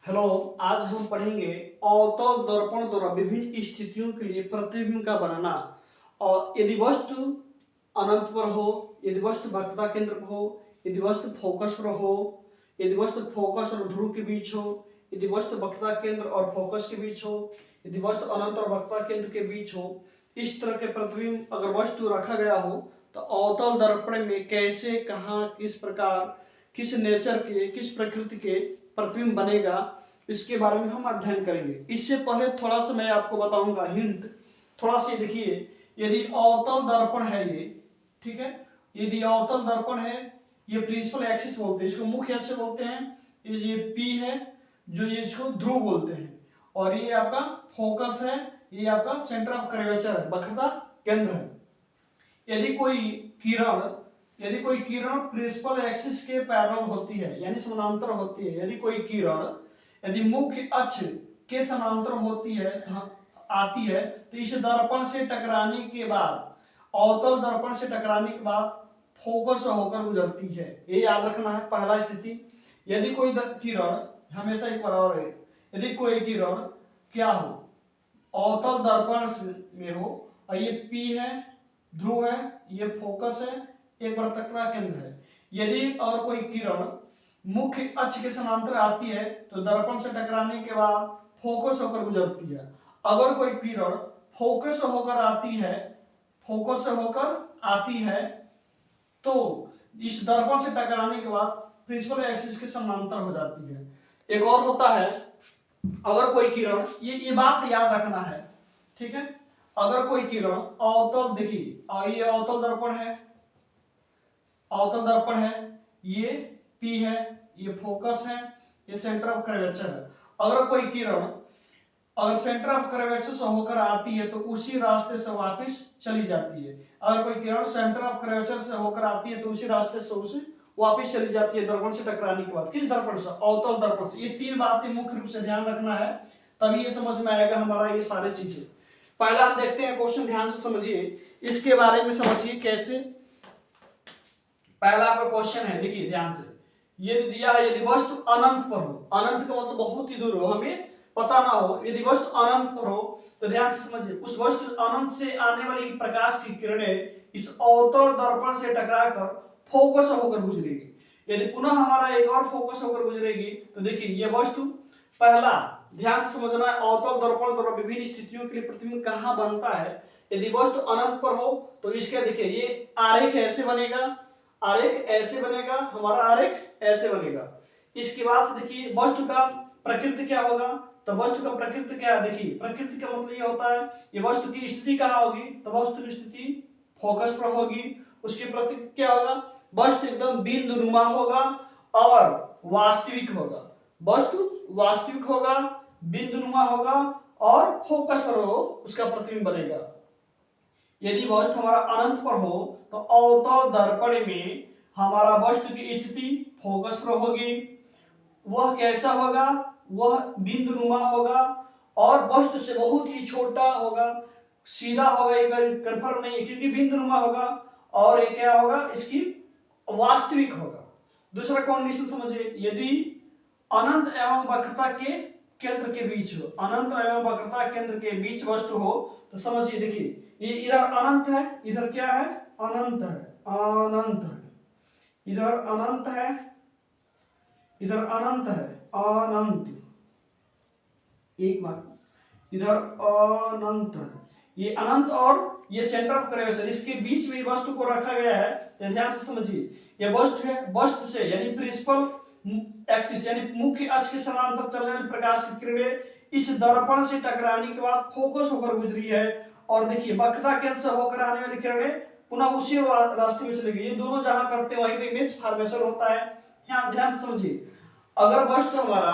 Hello. आज हम पढ़ेंगे अवतल दर्पण द्वारा विभिन्न स्थितियों के लिए प्रतिबिंब का बनाना। और यदि वस्तु अनंत पर हो, यदि वस्तु वक्रता केंद्र पर हो, यदि वस्तु फोकस पर हो, यदि वस्तु फोकस और ध्रुव के बीच हो, यदि वस्तु वक्रता केंद्र और फोकस के बीच हो, यदि वस्तु अनंत और वक्रता केंद्र के बीच हो, इस तरह के प्रतिबिंब अगर वस्तु रखा गया हो तो अवतल दर्पण में कैसे, कहाँ, किस प्रकार, किस नेचर के, किस प्रकृति के प्रतिबिंब बनेगा, इसके बारे में हम अध्ययन करेंगे। इससे पहले थोड़ा सा मैं आपको बताऊंगा हिंट। थोड़ा सा देखिए, यदि अवतल दर्पण है ये, ठीक है, यदि अवतल दर्पण है, ये प्रिंसिपल एक्सिस बोलते हैं, इसको मुख्य अक्ष बोलते हैं। ये पी है, जो ये इसको ध्रुव बोलते हैं, और ये आपका फोकस है, ये आपका सेंटर ऑफ कर्वेचर है, वक्रता केंद्र है। यदि कोई किरण प्रिंसिपल एक्सिस के पैरेलल होती है, यानी समानांतर होती है, यदि कोई किरण यदि मुख्य अक्ष के समानांतर होती है, आती है, तो इस दर्पण से टकराने के बाद, अवतल दर्पण से टकराने के बाद फोकस होकर गुजरती है। ये याद रखना है, पहला स्थिति। यदि कोई किरण हमेशा एक बराबर है, यदि कोई किरण क्या हो, अवतल दर्पण में हो, और ये पी है, ध्रुव है, ये फोकस है, एक वक्रता केंद्र है। यदि और कोई किरण मुख्य अक्ष के समांतर आती है तो दर्पण से टकराने के बाद फोकस होकर गुजरती है। अगर कोई किरण फोकस होकर आती है तो इस दर्पण से टकराने के बाद प्रिंसिपल एक्सिस के समांतर हो जाती है। एक और होता है, अगर कोई किरण, ये बात याद रखना है, ठीक है, अगर कोई किरण अवतल, देखिए ये अवतल दर्पण है, ये पी है, ये फोकस है, ये सेंटर ऑफ कर्वेचर है। अगर कोई किरण अगर सेंटर ऑफ कर्वेचर से होकर आती है तो उसी रास्ते से वापस चली जाती है। अगर कोई किरण सेंटर ऑफ कर्वेचर से होकर आती है तो उसी रास्ते से उसे वापस चली जाती है दर्पण से टकराने के बाद। किस दर्पण से? अवतल दर्पण से। ये तीन बातें मुख्य रूप से ध्यान रखना है, तभी ये समझ में आएगा हमारा ये सारी चीजें। पहला हम देखते हैं क्वेश्चन, ध्यान से समझिए, इसके बारे में समझिए कैसे। पहला आपका क्वेश्चन है, देखिए ध्यान से, ये दिया है, यदि वस्तु अनंत पर हो, अनंत का मतलब बहुत ही दूर हो, हमें पता ना हो, यदि वस्तु अनंत पर हो तो ध्यान से समझिए, उस वस्तु अनंत से आने वाली प्रकाश की किरणें इस अवतल दर्पण से टकराकर फोकस होकर गुजरेगी। यदि पुनः हमारा एक और फोकस होकर गुजरेगी तो देखिए ये वस्तु, पहला ध्यान से समझना है, अवतल दर्पण द्वारा विभिन्न स्थितियों के लिए प्रतिबिंब कहां बनता है। यदि वस्तु अनंत पर हो तो इसका देखिए ये आरेख ऐसे बनेगा, आरेख ऐसे बनेगा, हमारा आरेख ऐसे बनेगा। इसके बाद से देखिए वस्तु का प्रकृति क्या होगा, तो वस्तु का प्रकृति क्या है, देखिए प्रकृति का मतलब ये होता है, ये वस्तु की स्थिति कहाँ होगी, तो वस्तु की स्थिति फोकस पर होगी। उसकी प्रकृति क्या होगा, वस्तु एकदम बिंदुनुमा होगा और वास्तविक होगा। वस्तु वास्तविक होगा, बिंदुनुमा होगा और फोकस पर हो, उसका प्रतिबिंब बनेगा। यदि वस्तु हमारा अनंत पर हो तो अवतल दर्पण में हमारा वस्तु की स्थिति फोकस पर होगी। वह कैसा होगा, वह बिंदुनुमा होगा और वस्तु से बहुत ही छोटा होगा, सीधा होगा, ये कंफर्म नहीं है क्योंकि बिंदुनुमा होगा। और ये क्या होगा, इसकी वास्तविक होगा। दूसरा कंडीशन समझिए, यदि अनंत एवं वक्रता के केंद्र के बीच हो, अनंत एवं वक्रता केंद्र के बीच वस्तु हो तो समझिए, देखिए ये इधर अनंत है, इधर क्या है, अनंत है, अनंत है, इधर अनंत है, इधर अनंत है, अनंत, एक बार इधर अनंत है, ये अनंत और ये सेंटर ऑफ कर्वेचर, इसके बीच में वस्तु को रखा गया है। तो ध्यान से समझिए, ये वस्तु है, वस्तु से यानी प्रिंसिपल एक्सिस यानी मुख्य अक्ष के समांतर चलने वाली प्रकाश की किरणें इस दर्पण से टकराने के बाद फोकस होकर गुजरी है। और देखिए वक्रता केंद्र से होकर आने वाली किरणें पुनः उसी रास्ते में चलेगी। ये दोनों जहां करते हैं वहीं पे इमेज फॉर्मेशन होता है। यहाँ ध्यान से समझिए, अगर वस्तु हमारा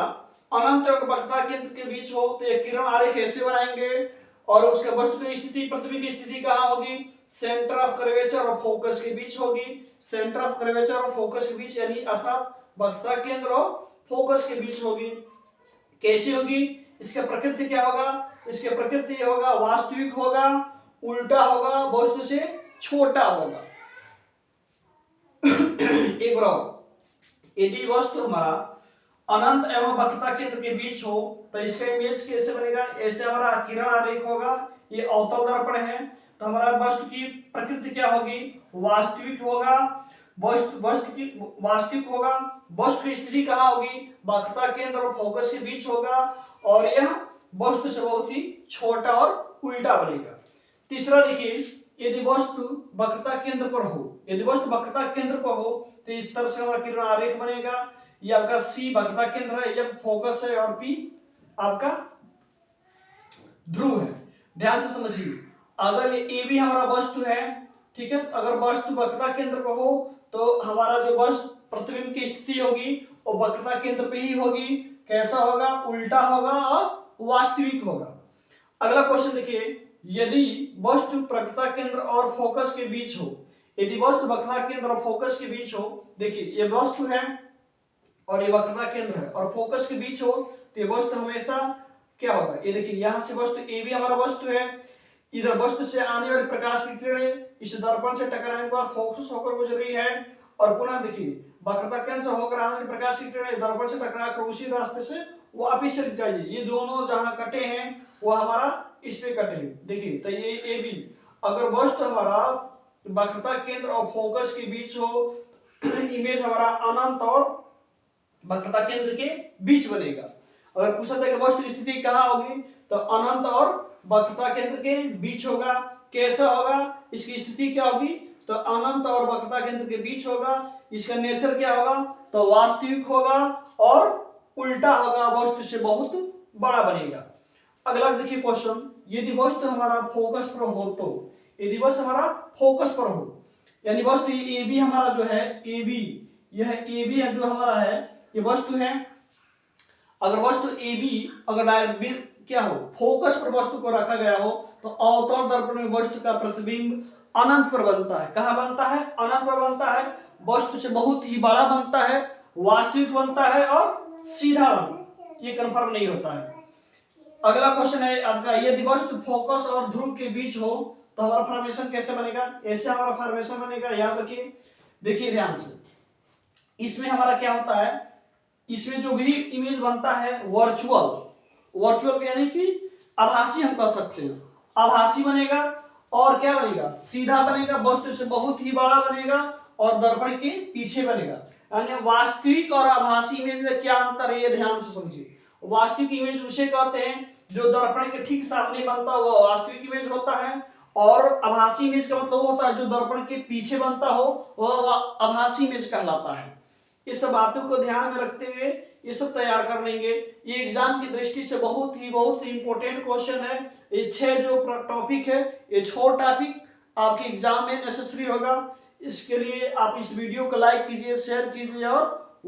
अनंत और वक्रता केंद्र के बीच हो तो ये किरण आरेख ऐसे बनाएंगे और उसके वस्तु की स्थिति, प्रतिबिंब की स्थिति कहाँ होगी, सेंटर ऑफ कर्वेचर और फोकस के बीच होगी। सेंटर ऑफ कर्वेचर और फोकस के बीच यानी अर्थात वक्रता केंद्र और फोकस के बीच होगी। कैसी होगी, इसका प्रकृति क्या होगा, इसके प्रकृति ये होगा, वास्तविक होगा, उल्टा होगा, वस्तु से छोटा होगा। एक बार यदि वस्तु हमारा अनंत एवं वक्रता केंद्र के बीच हो तो इसका इमेज कैसे बनेगा? ऐसे हमारा किरण आरेख होगा, ये अवतल दर्पण है, तो हमारा वस्तु की प्रकृति क्या होगी? वास्तविक होगा। वस्तु की वास्तविक होगा। वस्तु की स्थिति कहाँ होगी? वक्रता केंद्र और फोकस के बीच होगा, और यह वस्तु से बहुत ही छोटा और उल्टा बनेगा। तीसरा देखिए, यदि वस्तु वक्रता केंद्र पर हो, यदि वस्तु वक्रता केंद्र पर हो तो इस तरह से हमारा किरण आरेख बनेगा। ये आपका सी वक्रता केंद्र है, यह फोकस है, और पी आपका ध्रुव है। ध्यान से समझिए, अगर ये ए भी हमारा वस्तु है, ठीक है, अगर वस्तु वक्रता केंद्र पर हो तो हमारा जो वस्तु प्रतिबिंब की स्थिति होगी वो वक्रता केंद्र पे ही होगी। कैसा होगा? उल्टा होगा और वास्तविक होगा। अगला क्वेश्चन देखिए, यदि वस्तु वक्रता केंद्र और फोकस के बीच हो, यदि वस्तु वक्रता केंद्र और फोकस के बीच हो, देखिए ये वस्तु है और ये वक्रता केंद्र है और फोकस के बीच हो, तो ये वस्तु हमेशा क्या होगा? ये देखिए यहाँ से वस्तु ए भी हमारा वस्तु है, इधर वस्तु से आने वाली प्रकाश की किरणें इस दर्पण से टकराने के बाद फोकस होकर गुजर रही है, और पुनः देखिए वक्रता केंद्र से होकर आने वाली प्रकाश की किरणें दर्पण से टकराकर उसी रास्ते से वापिस चली जाएगी। ये दोनों जहां कटे हैं वो हमारा इस पे कटे हैं। देखिए तो ये ए बी, अगर वस्तु हमारा वक्रता केंद्र और फोकस के बीच हो, इमेज हमारा अनंत और वक्रता केंद्र के बीच बनेगा। अगर पूछा था कि वस्तु की स्थिति कहाँ होगी, तो अनंत और वक्रता केंद्र के बीच होगा। कैसा होगा? इसकी स्थिति क्या होगी? तो अनंत और वक्रता केंद्र के बीच होगा। इसका नेचर क्या होगा? तो वास्तविक होगा और उल्टा होगा, वस्तु से बहुत बड़ा बनेगा। अगला देखिए क्वेश्चन, यदि वस्तु हमारा फोकस पर हो तो, यदि वस्तु हमारा फोकस पर हो, यानी वस्तु ए बी हमारा जो है ए बी, यह ए बी जो हमारा है ये वस्तु है। अगर वस्तु ए बी अगर क्या हो, फोकस पर वस्तु को रखा गया हो तो अवतल दर्पण में वस्तु का प्रतिबिंब अनंत पर बनता है। कहाँ बनता है? अनंत पर बनता है। वस्तु से बहुत ही बड़ा बनता है, वास्तविक बनता है और सीधा बनता है, ये कंफर्म नहीं होता है। अगला क्वेश्चन है आपका, यदि वस्तु फोकस और ध्रुव के बीच हो तो हमारा फॉर्मेशन कैसे बनेगा? ऐसे हमारा फॉर्मेशन बनेगा, याद रखिए। देखिए ध्यान से, इसमें हमारा क्या होता है, इसमें जो भी इमेज बनता है वर्चुअल यानी कि आभासी हम कह सकते हैं, आभासी बनेगा। और क्या बनेगा? सीधा बनेगा, वस्तु से बहुत ही बड़ा बनेगा और दर्पण के पीछे बनेगा। यानी वास्तविक और आभासी इमेज में क्या अंतर है ये ध्यान से समझिए। वास्तविक इमेज उसे कहते हैं जो दर्पण के ठीक सामने बनता है, वो वास्तविक इमेज होता है, और आभासी इमेज का मतलब होता है जो दर्पण के पीछे बनता हो वह आभासी इमेज कहलाता है। ये सब बातों को ध्यान में रखते हुए ये सब तैयार कर लेंगे। ये एग्जाम की दृष्टि से बहुत ही इंपॉर्टेंट क्वेश्चन है। ये 6 जो टॉपिक है, ये 6 टॉपिक आपके एग्जाम में नेसेसरी होगा। इसके लिए आप इस वीडियो को लाइक कीजिए, शेयर कीजिए और